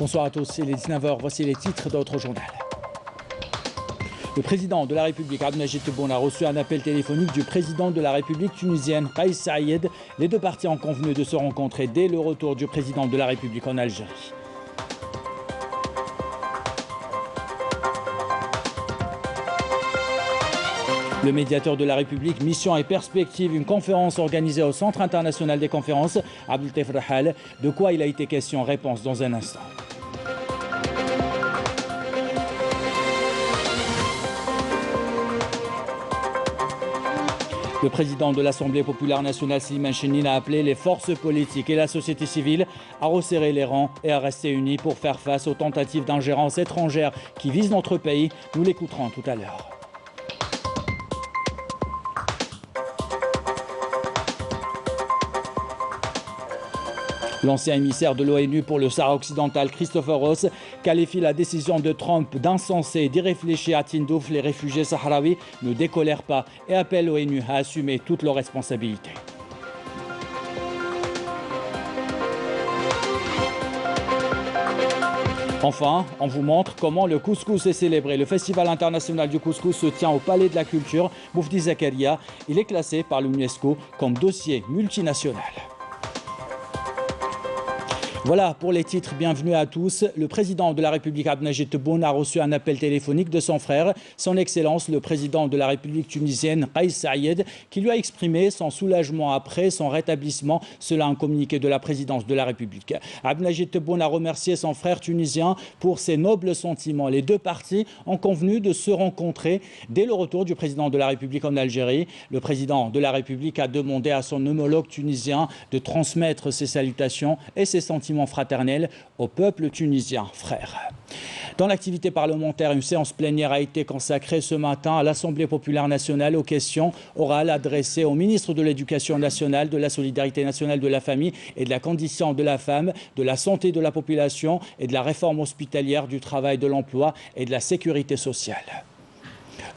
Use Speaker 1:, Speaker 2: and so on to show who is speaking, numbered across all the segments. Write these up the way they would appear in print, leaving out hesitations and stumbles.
Speaker 1: Bonsoir à tous, il est 19h, voici les titres d'autres journaux. Le président de la République, Abdelmajid Tebboune, a reçu un appel téléphonique du président de la République tunisienne, Kais Saïed. Les deux parties ont convenu de se rencontrer dès le retour du président de la République en Algérie. Le médiateur de la République, mission et perspective, une conférence organisée au Centre international des conférences, Abdelteif Rahal. De quoi il a été question? Réponse dans un instant. Le président de l'Assemblée populaire nationale, Slimane Chennine, a appelé les forces politiques et la société civile à resserrer les rangs et à rester unis pour faire face aux tentatives d'ingérence étrangère qui visent notre pays. Nous l'écouterons tout à l'heure. L'ancien émissaire de l'ONU pour le Sahara occidental, Christopher Ross, qualifie la décision de Trump d'insensée et d'irréfléchie à Tindouf. Les réfugiés sahraouis ne décolèrent pas et appelle l'ONU à assumer toutes leurs responsabilités. Enfin, on vous montre comment le couscous est célébré. Le Festival international du couscous se tient au Palais de la Culture. Moufti Zakaria, il est classé par l'UNESCO comme dossier multinational. Voilà pour les titres, bienvenue à tous. Le président de la République, Abdelmajid Tebboune, a reçu un appel téléphonique de son frère, son Excellence, le président de la République tunisienne, Kais Saïed, qui lui a exprimé son soulagement après son rétablissement, selon un communiqué de la présidence de la République. Abdelmajid Tebboune a remercié son frère tunisien pour ses nobles sentiments. Les deux parties ont convenu de se rencontrer dès le retour du président de la République en Algérie. Le président de la République a demandé à son homologue tunisien de transmettre ses salutations et ses sentiments fraternel au peuple tunisien, frère. Dans l'activité parlementaire, une séance plénière a été consacrée ce matin à l'Assemblée populaire nationale aux questions orales adressées au ministre de l'Éducation nationale, de la solidarité nationale, de la famille et de la condition de la femme, de la santé de la population et de la réforme hospitalière, du travail, de l'emploi et de la sécurité sociale.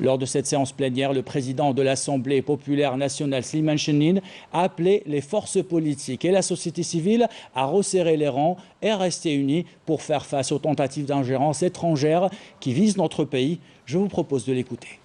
Speaker 1: Lors de cette séance plénière, le président de l'Assemblée populaire nationale, Slimane Chennine, a appelé les forces politiques et la société civile à resserrer les rangs et à rester unis pour faire face aux tentatives d'ingérence étrangère qui visent notre pays. Je vous propose de l'écouter.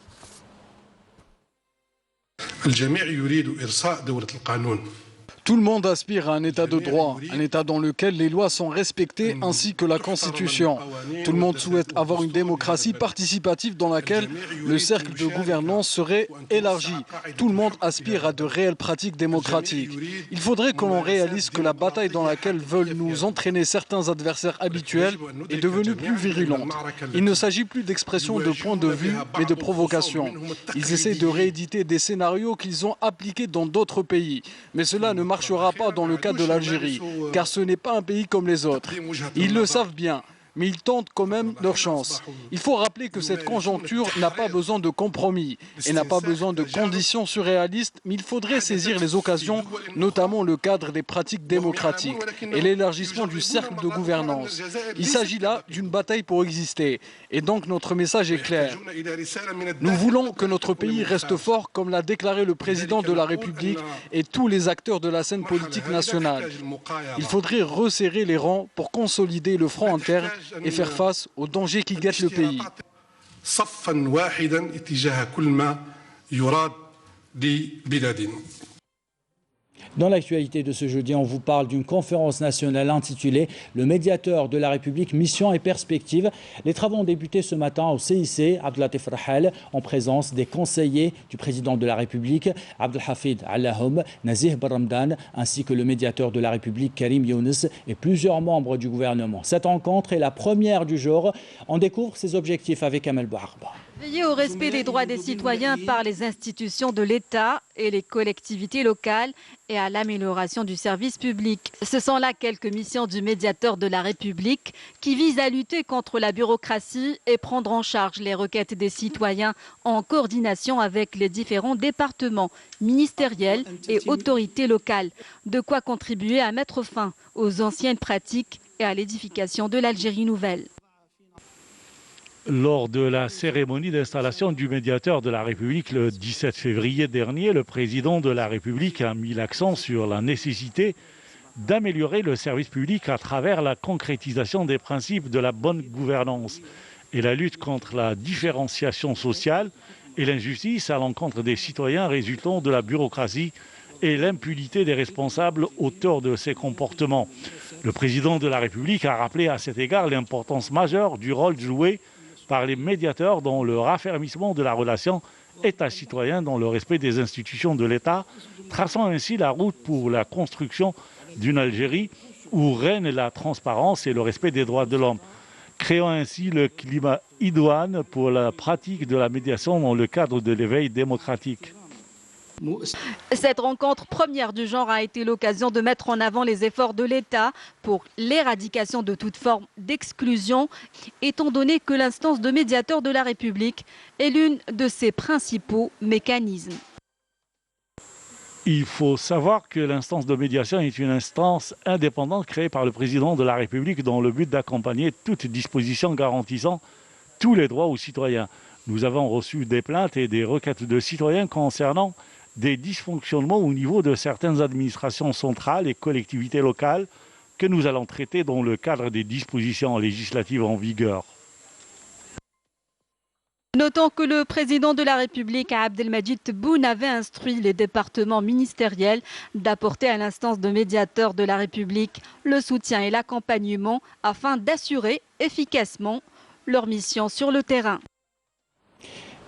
Speaker 2: Tout le monde aspire à un état de droit, un état dans lequel les lois sont respectées ainsi que la Constitution. Tout le monde souhaite avoir une démocratie participative dans laquelle le cercle de gouvernance serait élargi. Tout le monde aspire à de réelles pratiques démocratiques. Il faudrait que l'on réalise que la bataille dans laquelle veulent nous entraîner certains adversaires habituels est devenue plus virulente. Il ne s'agit plus d'expression de point de vue, mais de provocation. Ils essaient de rééditer des scénarios qu'ils ont appliqués dans d'autres pays. Mais cela ne marchera pas dans le cas de l'Algérie, car ce n'est pas un pays comme les autres. Ils le savent bien, mais ils tentent quand même leur chance. Il faut rappeler que cette conjoncture n'a pas besoin de compromis et n'a pas besoin de conditions surréalistes, mais il faudrait saisir les occasions, notamment le cadre des pratiques démocratiques et l'élargissement du cercle de gouvernance. Il s'agit là d'une bataille pour exister, et donc notre message est clair. Nous voulons que notre pays reste fort, comme l'a déclaré le président de la République et tous les acteurs de la scène politique nationale. Il faudrait resserrer les rangs pour consolider le front interne et faire face aux dangers qui guettent le pays.
Speaker 1: Dans l'actualité de ce jeudi, on vous parle d'une conférence nationale intitulée « Le médiateur de la République, mission et perspective ». Les travaux ont débuté ce matin au CIC, Abdelteif Rahal, en présence des conseillers du président de la République, Abdelhafid Allahoum, Nazih Barramdan, ainsi que le médiateur de la République, Karim Younes, et plusieurs membres du gouvernement. Cette rencontre est la première du genre. On découvre ses objectifs avec Amel Bouarba.
Speaker 3: Veiller au respect des droits des citoyens par les institutions de l'État et les collectivités locales et à l'amélioration du service public. Ce sont là quelques missions du médiateur de la République qui visent à lutter contre la bureaucratie et prendre en charge les requêtes des citoyens en coordination avec les différents départements ministériels et autorités locales. De quoi contribuer à mettre fin aux anciennes pratiques et à l'édification de l'Algérie nouvelle.
Speaker 4: Lors de la cérémonie d'installation du médiateur de la République le 17 février dernier, le président de la République a mis l'accent sur la nécessité d'améliorer le service public à travers la concrétisation des principes de la bonne gouvernance et la lutte contre la différenciation sociale et l'injustice à l'encontre des citoyens résultant de la bureaucratie et l'impunité des responsables auteurs de ces comportements. Le président de la République a rappelé à cet égard l'importance majeure du rôle joué par les médiateurs dans le raffermissement de la relation État-citoyen dans le respect des institutions de l'État, traçant ainsi la route pour la construction d'une Algérie où règne la transparence et le respect des droits de l'homme, créant ainsi le climat idoine pour la pratique de la médiation dans le cadre de l'éveil démocratique.
Speaker 3: Cette rencontre première du genre a été l'occasion de mettre en avant les efforts de l'État pour l'éradication de toute forme d'exclusion, étant donné que l'instance de médiateur de la République est l'une de ses principaux mécanismes.
Speaker 4: Il faut savoir que l'instance de médiation est une instance indépendante créée par le président de la République dans le but d'accompagner toute disposition garantissant tous les droits aux citoyens. Nous avons reçu des plaintes et des requêtes de citoyens concernant des dysfonctionnements au niveau de certaines administrations centrales et collectivités locales que nous allons traiter dans le cadre des dispositions législatives en vigueur.
Speaker 3: Notons que le président de la République, Abdelmadjid Tebboune, avait instruit les départements ministériels d'apporter à l'instance de médiateur de la République le soutien et l'accompagnement afin d'assurer efficacement leur mission sur le terrain.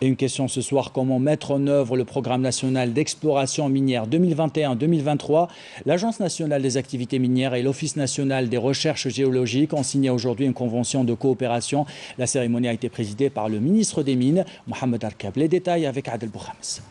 Speaker 1: Et une question ce soir, comment mettre en œuvre le programme national d'exploration minière 2021-2023 ? L'Agence nationale des activités minières et l'Office national des recherches géologiques ont signé aujourd'hui une convention de coopération. La cérémonie a été présidée par le ministre des Mines, Mohamed Arkab. Les détails avec Adel Boukhams.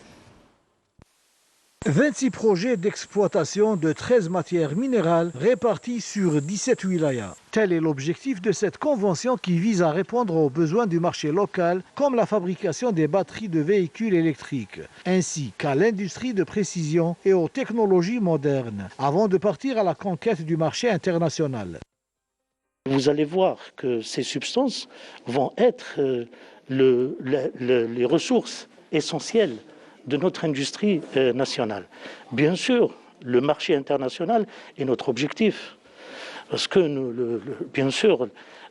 Speaker 5: 26 projets d'exploitation de 13 matières minérales réparties sur 17 wilayas. Tel est l'objectif de cette convention qui vise à répondre aux besoins du marché local, comme la fabrication des batteries de véhicules électriques, ainsi qu'à l'industrie de précision et aux technologies modernes, avant de partir à la conquête du marché international.
Speaker 6: Vous allez voir que ces substances vont être les ressources essentielles de notre industrie nationale. Bien sûr, le marché international est notre objectif. Parce que, bien sûr,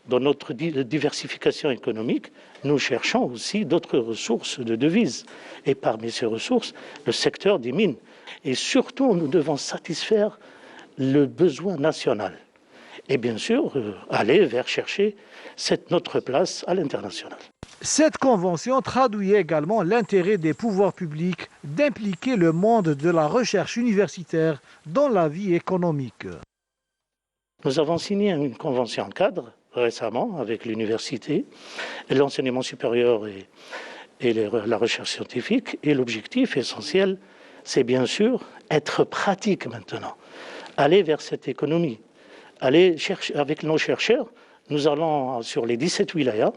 Speaker 6: dans notre diversification économique, nous cherchons aussi d'autres ressources de devises. Et parmi ces ressources, le secteur des mines. Et surtout, nous devons satisfaire le besoin national. Et bien sûr, aller vers chercher notre place à l'international.
Speaker 5: Cette convention traduit également l'intérêt des pouvoirs publics d'impliquer le monde de la recherche universitaire dans la vie économique.
Speaker 6: Nous avons signé une convention cadre récemment avec l'université, l'enseignement supérieur et la recherche scientifique. Et l'objectif essentiel, c'est bien sûr être pratique maintenant, aller vers cette économie, aller chercher avec nos chercheurs. Nous allons sur les 17 wilayas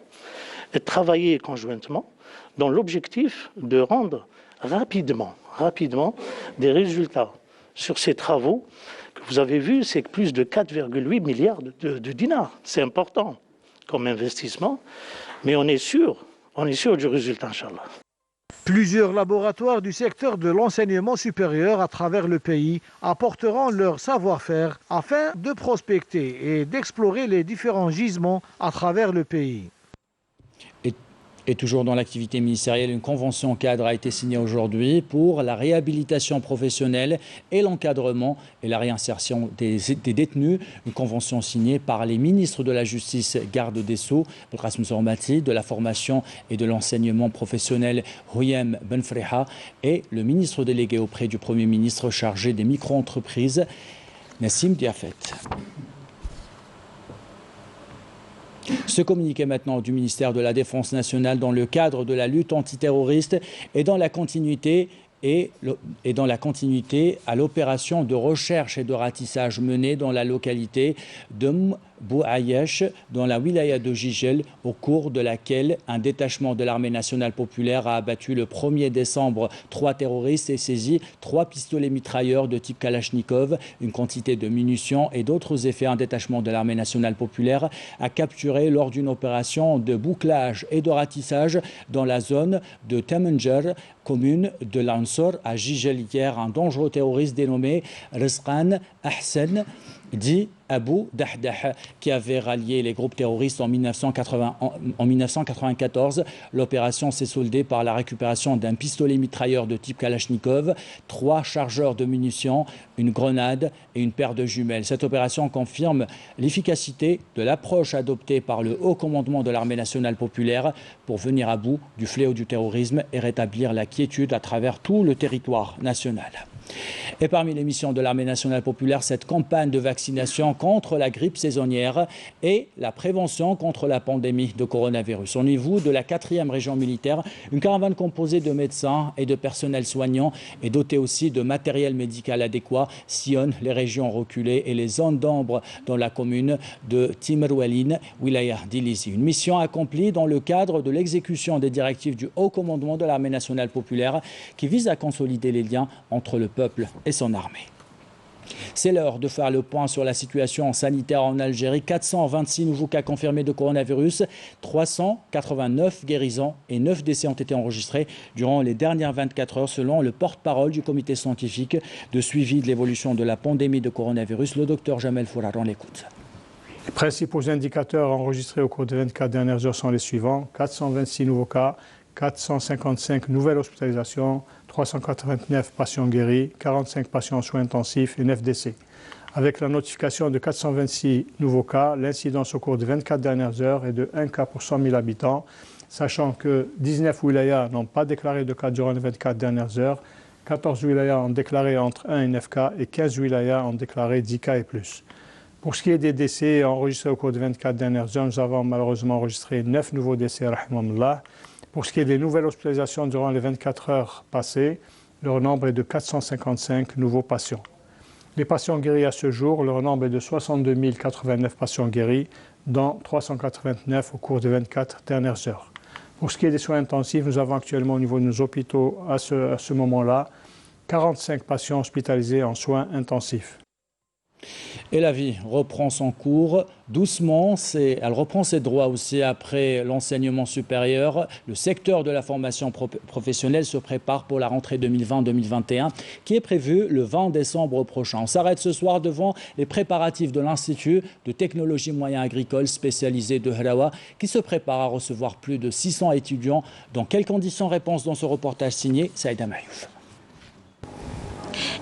Speaker 6: travailler conjointement dans l'objectif de rendre rapidement des résultats sur ces travaux. Que vous avez vu, c'est plus de 4,8 milliards de dinars. C'est important comme investissement, mais on est sûr du résultat, Inch'Allah.
Speaker 5: Plusieurs laboratoires du secteur de l'enseignement supérieur à travers le pays apporteront leur savoir-faire afin de prospecter et d'explorer les différents gisements à travers le pays.
Speaker 1: Et toujours dans l'activité ministérielle, une convention cadre a été signée aujourd'hui pour la réhabilitation professionnelle et l'encadrement et la réinsertion des détenus. Une convention signée par les ministres de la Justice, garde des Sceaux, Belkacem Zormati, de la formation et de l'enseignement professionnel, Houyem Benfreha, et le ministre délégué auprès du Premier ministre chargé des micro-entreprises, Nassim Diafet. Ce communiqué maintenant du ministère de la Défense nationale dans le cadre de la lutte antiterroriste et dans la continuité à l'opération de recherche et de ratissage menée dans la localité de Bouayesh, dans la wilaya de Jijel, au cours de laquelle un détachement de l'armée nationale populaire a abattu le 1er décembre 3 terroristes et saisi 3 pistolets mitrailleurs de type Kalachnikov, une quantité de munitions et d'autres effets. Un détachement de l'armée nationale populaire a capturé lors d'une opération de bouclage et de ratissage dans la zone de Temenger, commune de l'Ansor à Jijel hier, un dangereux terroriste dénommé Rizqan Ahsen, dit Abou Dahdah, qui avait rallié les groupes terroristes en 1994. L'opération s'est soldée par la récupération d'un pistolet mitrailleur de type Kalachnikov, 3 chargeurs de munitions, une grenade et une paire de jumelles. Cette opération confirme l'efficacité de l'approche adoptée par le haut commandement de l'armée nationale populaire pour venir à bout du fléau du terrorisme et rétablir la quiétude à travers tout le territoire national. Et parmi les missions de l'armée nationale populaire, cette campagne de vaccination contre la grippe saisonnière et la prévention contre la pandémie de coronavirus. Au niveau de la 4e région militaire, une caravane composée de médecins et de personnel soignant et dotée aussi de matériel médical adéquat sillonne les régions reculées et les zones d'ombre dans la commune de Timerwelin, wilaya d'Ilizi. Une mission accomplie dans le cadre de l'exécution des directives du haut commandement de l'armée nationale populaire qui vise à consolider les liens entre le peuple et son armée. C'est l'heure de faire le point sur la situation sanitaire en Algérie. 426 nouveaux cas confirmés de coronavirus, 389 guérisons et 9 décès ont été enregistrés durant les dernières 24 heures selon le porte-parole du comité scientifique de suivi de l'évolution de la pandémie de coronavirus, le docteur Jamel Fourar. On l'écoute.
Speaker 7: Les principaux indicateurs enregistrés au cours des 24 dernières heures sont les suivants. 426 nouveaux cas, 455 nouvelles hospitalisations, 389 patients guéris, 45 patients en soins intensifs et 9 décès. Avec la notification de 426 nouveaux cas, l'incidence au cours des 24 dernières heures est de 1 cas pour 100 000 habitants, sachant que 19 wilayas n'ont pas déclaré de cas durant les 24 dernières heures, 14 wilayas ont déclaré entre 1 et 9 cas et 15 wilayas ont déclaré 10 cas et plus. Pour ce qui est des décès enregistrés au cours des 24 dernières heures, nous avons malheureusement enregistré 9 nouveaux décès, rahimahullah. Pour ce qui est des nouvelles hospitalisations durant les 24 heures passées, leur nombre est de 455 nouveaux patients. Les patients guéris à ce jour, leur nombre est de 62 089 patients guéris, dont 389 au cours des 24 dernières heures. Pour ce qui est des soins intensifs, nous avons actuellement au niveau de nos hôpitaux, à ce moment-là, 45 patients hospitalisés en soins intensifs.
Speaker 1: Et la vie reprend son cours doucement, elle reprend ses droits aussi après l'enseignement supérieur. Le secteur de la formation professionnelle se prépare pour la rentrée 2020-2021 qui est prévue le 20 décembre prochain. On s'arrête ce soir devant les préparatifs de l'Institut de technologie moyen agricole spécialisé de Hraoua qui se prépare à recevoir plus de 600 étudiants. Dans quelles conditions? Réponse dans ce reportage signé Saïda Mayouf.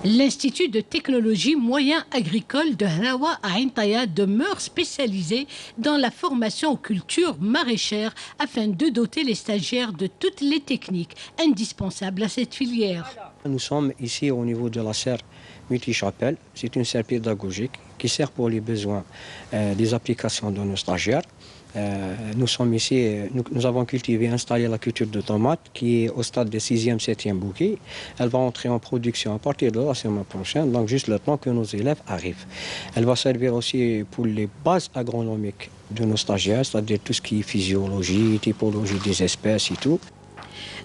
Speaker 8: L'Institut de technologie moyen agricole de Hraoua à Ain Taïa demeure spécialisé dans la formation aux cultures maraîchères afin de doter les stagiaires de toutes les techniques indispensables à cette filière.
Speaker 9: Nous sommes ici au niveau de la serre multichapelle. C'est une serre pédagogique qui sert pour les besoins des applications de nos stagiaires. Nous sommes ici, nous avons cultivé et installé la culture de tomates qui est au stade de 6e, 7e bouquet. Elle va entrer en production à partir de la semaine prochaine, donc juste le temps que nos élèves arrivent. Elle va servir aussi pour les bases agronomiques de nos stagiaires, c'est-à-dire tout ce qui est physiologie, typologie des espèces et tout.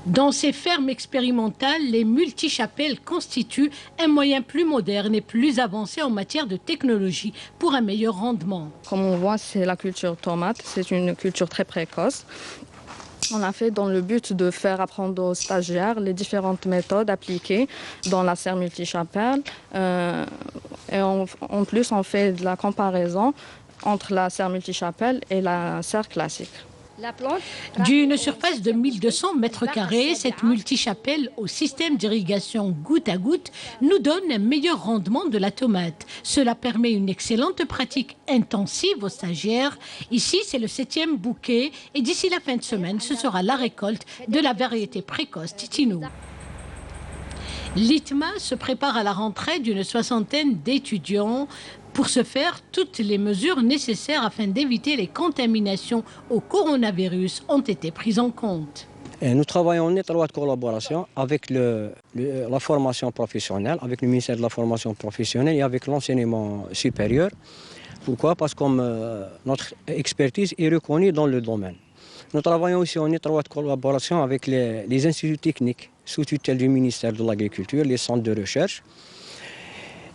Speaker 8: Dans ces fermes expérimentales, les multichapelles constituent un moyen plus moderne et plus avancé en matière de technologie pour un meilleur rendement.
Speaker 10: Comme on voit, c'est la culture tomate. C'est une culture très précoce. On l'a fait dans le but de faire apprendre aux stagiaires les différentes méthodes appliquées dans la serre multichapelle. Et en plus, on fait de la comparaison entre la serre multichapelle et la serre classique.
Speaker 8: D'une surface de 1200 mètres carrés, cette multichapelle au système d'irrigation goutte à goutte nous donne un meilleur rendement de la tomate. Cela permet une excellente pratique intensive aux stagiaires. Ici, c'est le 7e bouquet et d'ici la fin de semaine, ce sera la récolte de la variété précoce Titinou. L'ITMA se prépare à la rentrée d'une 60aine d'étudiants. Pour ce faire, toutes les mesures nécessaires afin d'éviter les contaminations au coronavirus ont été prises en compte.
Speaker 9: Et nous travaillons en étroite collaboration avec la formation professionnelle, avec le ministère de la formation professionnelle et avec l'enseignement supérieur. Pourquoi? Parce que notre expertise est reconnue dans le domaine. Nous travaillons aussi en étroite collaboration avec les instituts techniques sous tutelle du ministère de l'Agriculture, les centres de recherche.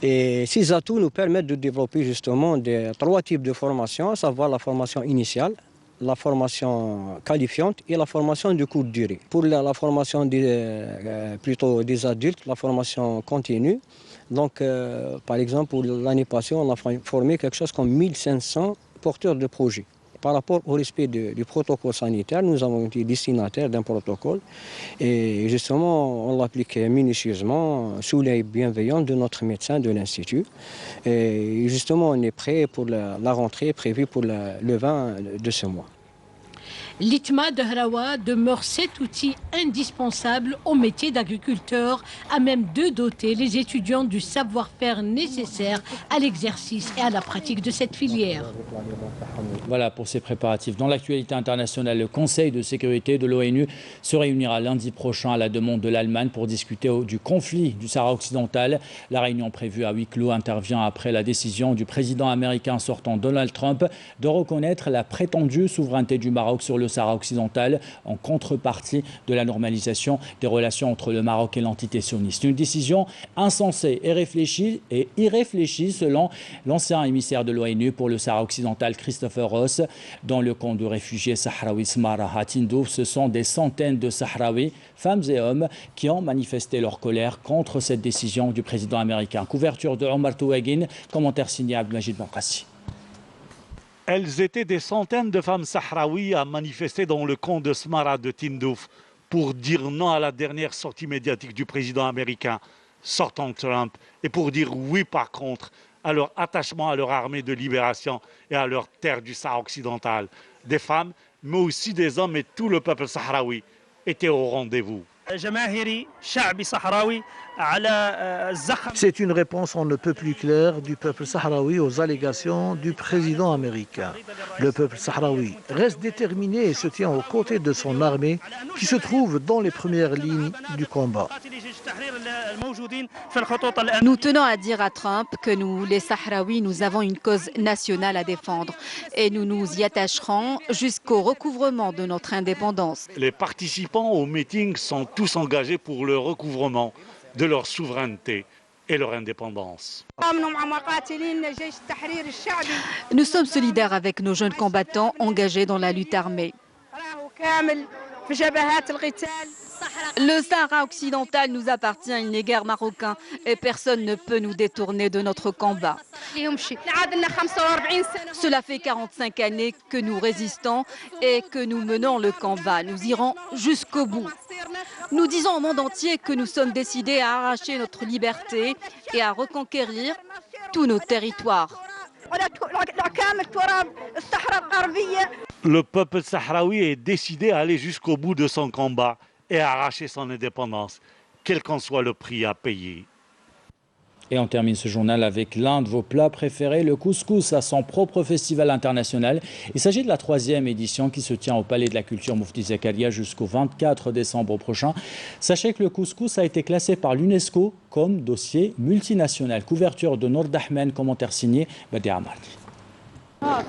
Speaker 9: Et ces atouts nous permettent de développer justement trois types de formations, à savoir la formation initiale, la formation qualifiante et la formation de courte durée. Pour la formation plutôt des adultes, la formation continue. Donc, par exemple, pour l'année passée, on a formé quelque chose comme 1500 porteurs de projets. Par rapport au respect du protocole sanitaire, nous avons été destinataires d'un protocole et justement, on l'applique minutieusement sous l'œil bienveillant de notre médecin de l'Institut. Et justement, on est prêt pour la rentrée prévue pour le 20 de ce mois.
Speaker 8: L'ITMA de Hrawa demeure cet outil indispensable au métier d'agriculteur, à même de doter les étudiants du savoir-faire nécessaire à l'exercice et à la pratique de cette filière.
Speaker 1: Voilà pour ces préparatifs. Dans l'actualité internationale, le Conseil de sécurité de l'ONU se réunira lundi prochain à la demande de l'Allemagne pour discuter du conflit du Sahara occidental. La réunion prévue à huis clos intervient après la décision du président américain sortant Donald Trump de reconnaître la prétendue souveraineté du Maroc sur le Sahara occidental en contrepartie de la normalisation des relations entre le Maroc et l'entité sioniste. Une décision insensée et irréfléchie selon l'ancien émissaire de l'ONU pour le Sahara occidental Christopher Ross. Dans le camp de réfugiés sahraouis Smara à Tindouf, ce sont des centaines de Sahraouis, femmes et hommes, qui ont manifesté leur colère contre cette décision du président américain. Couverture de Omar Touagin, commentaire signé Abdelmajid Bankassi.
Speaker 4: Elles étaient des centaines de femmes sahraouis à manifester dans le camp de Smara de Tindouf pour dire non à la dernière sortie médiatique du président américain sortant Trump et pour dire oui par contre à leur attachement à leur armée de libération et à leur terre du Sahara occidental. Des femmes, mais aussi des hommes et tout le peuple sahraoui étaient au rendez-vous.
Speaker 5: C'est une réponse on ne peut plus claire du peuple sahraoui aux allégations du président américain. Le peuple sahraoui reste déterminé et se tient aux côtés de son armée qui se trouve dans les premières lignes du combat.
Speaker 3: Nous tenons à dire à Trump que nous, les Sahraouis, nous avons une cause nationale à défendre et nous nous y attacherons jusqu'au recouvrement de notre indépendance.
Speaker 4: Les participants au meeting sont tous engagés pour le recouvrement de leur souveraineté et leur indépendance.
Speaker 3: Nous sommes solidaires avec nos jeunes combattants engagés dans la lutte armée. Le Sahara occidental nous appartient, il n'est guère marocain et personne ne peut nous détourner de notre combat. Cela fait 45 années que nous résistons et que nous menons le combat. Nous irons jusqu'au bout. Nous disons au monde entier que nous sommes décidés à arracher notre liberté et à reconquérir tous nos territoires.
Speaker 4: Le peuple sahraoui est décidé à aller jusqu'au bout de son combat et à arracher son indépendance, quel qu'en soit le prix à payer.
Speaker 1: Et on termine ce journal avec l'un de vos plats préférés, le couscous à son propre festival international. Il s'agit de la 3e édition qui se tient au Palais de la Culture Mufti Zakaria jusqu'au 24 décembre prochain. Sachez que le couscous a été classé par l'UNESCO comme dossier multinational. Couverture de Nour Dahmen, commentaire signé Badia Amardi.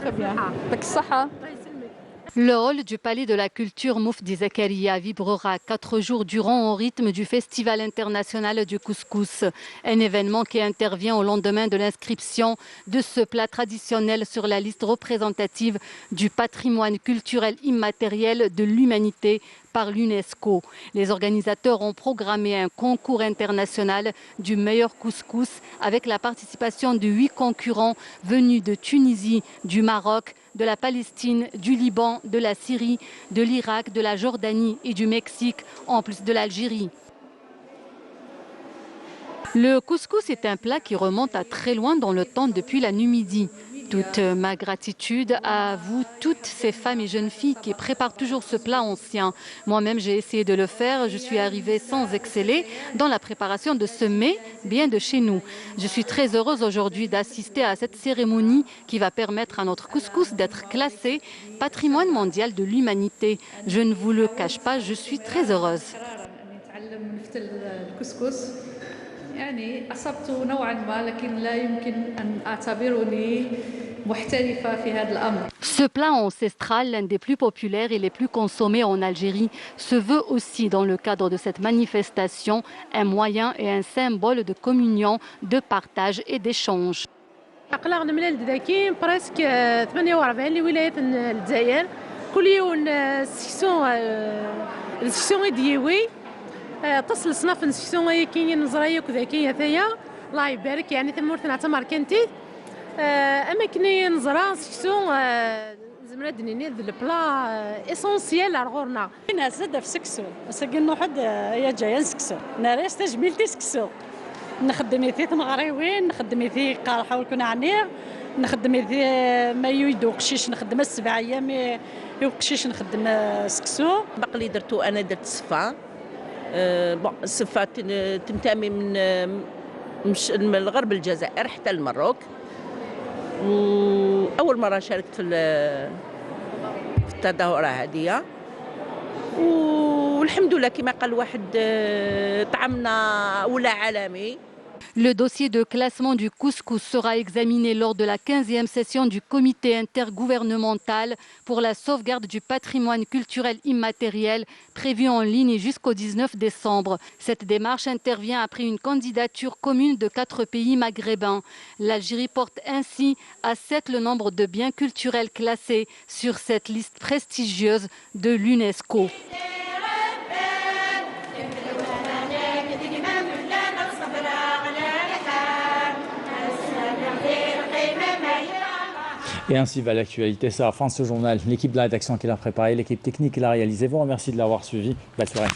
Speaker 10: Très bien.
Speaker 3: Le hall du Palais de la Culture Mufti Zakaria vibrera 4 jours durant au rythme du Festival international du couscous. Un événement qui intervient au lendemain de l'inscription de ce plat traditionnel sur la liste représentative du patrimoine culturel immatériel de l'humanité par l'UNESCO. Les organisateurs ont programmé un concours international du meilleur couscous avec la participation de 8 concurrents venus de Tunisie, du Maroc, de la Palestine, du Liban, de la Syrie, de l'Irak, de la Jordanie et du Mexique, en plus de l'Algérie. Le couscous est un plat qui remonte à très loin dans le temps depuis la Numidie. Toute ma gratitude à vous, toutes ces femmes et jeunes filles qui préparent toujours ce plat ancien. Moi-même, j'ai essayé de le faire. Je suis arrivée sans exceller dans la préparation de ce mets bien de chez nous. Je suis très heureuse aujourd'hui d'assister à cette cérémonie qui va permettre à notre couscous d'être classé patrimoine mondial de l'humanité. Je ne vous le cache pas, je suis très heureuse.
Speaker 11: يعني أصبت نوعا ما لكن لا يمكن أن أعتبرني
Speaker 3: Ce plat ancestral, l'un des plus populaires et les plus consommés en Algérie, se veut aussi dans le cadre de cette manifestation un moyen et un symbole de communion, de partage et d'échange.
Speaker 11: أقلام الملل داكين براسك 48 ولايات الجزائر كل يوم السكسون ديوي تصل صناف السكسون كاينين نزرايه وكذا كاين ثايا الله يبارك يعني ثمور نعتمر كنتي اما كاين نزرا سكسون زمرا دنيني البلا اسونسيال غورنا
Speaker 12: الناس زاد في سكسو سكن واحد هي جايه سكسو ناريس تجميلتي سكسو نخدم في مغريوين نخدم في قارحه وكنا عنير نخدم في ما يدو قشيش نخدم 7 ايام وقشيش نخدم سكسو
Speaker 13: باقي اللي درتو انا درت الصفا بون الصفا تنتمي من الغرب الجزائر حتى المروك واول مره شاركت في التظاهره هذه والحمد لله كما قال واحد طعمنا ولا عالمي.
Speaker 3: Le dossier de classement du couscous sera examiné lors de la 15e session du comité intergouvernemental pour la sauvegarde du patrimoine culturel immatériel prévu en ligne jusqu'au 19 décembre. Cette démarche intervient après une candidature commune de 4 pays maghrébins. L'Algérie porte ainsi à 7 le nombre de biens culturels classés sur cette liste prestigieuse de l'UNESCO.
Speaker 1: Et ainsi va l'actualité. C'est la fin de ce journal. L'équipe de la rédaction qui l'a préparé, l'équipe technique qui l'a réalisé. Vous remercie de l'avoir suivi. Belle soirée.